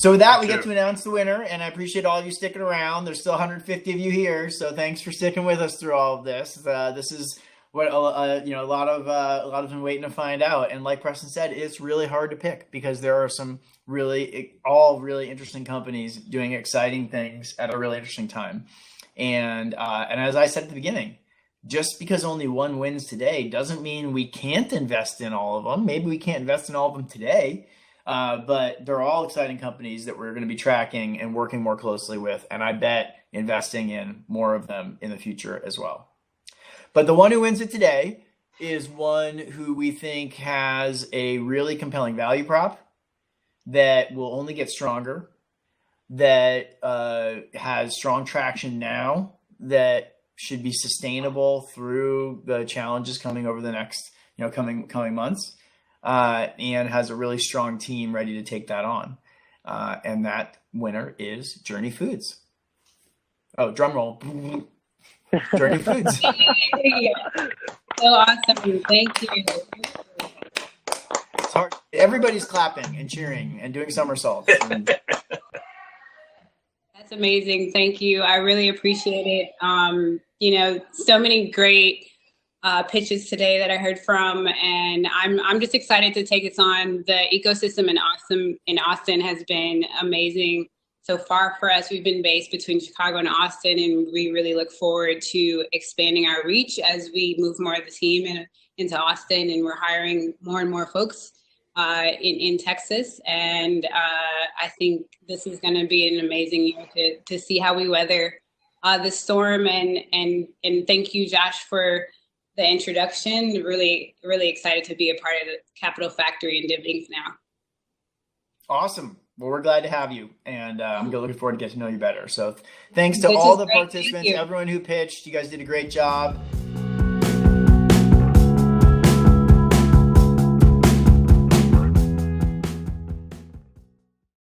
So with that, Me we get too. to announce the winner, and I appreciate all of you sticking around. There's still 150 of you here, so thanks for sticking with us through all of this. This is what a lot of been waiting to find out. And like Preston said, it's really hard to pick because there are some really interesting companies doing exciting things at a really interesting time. And as I said at the beginning, just because only one wins today doesn't mean we can't invest in all of them. Maybe we can't invest in all of them today, but they're all exciting companies that we're going to be tracking and working more closely with. And I bet investing in more of them in the future as well. But the one who wins it today is one who we think has a really compelling value prop that will only get stronger, that has strong traction now, that should be sustainable through the challenges coming over the next, coming months, and has a really strong team ready to take that on. And that winner is Journey Foods. Oh, drum roll. Journey Foods. Yay! So awesome. Thank you. It's hard. Everybody's clapping and cheering and doing somersaults. And That's amazing. Thank you. I really appreciate it. So many great pitches today that I heard from, and I'm just excited to take this on. The ecosystem in Austin has been amazing so far for us. We've been based between Chicago and Austin, and we really look forward to expanding our reach as we move more of the team into Austin, and we're hiring more and more folks in Texas. And I think this is going to be an amazing year to see how we weather the storm. And thank you, Josh, for the introduction. Really, really excited to be a part of the Capital Factory and DivInc now. awesome. Well, we're glad to have you, and I'm looking forward to getting to know you better. So thanks to all the participants, everyone who pitched. You guys did a great job.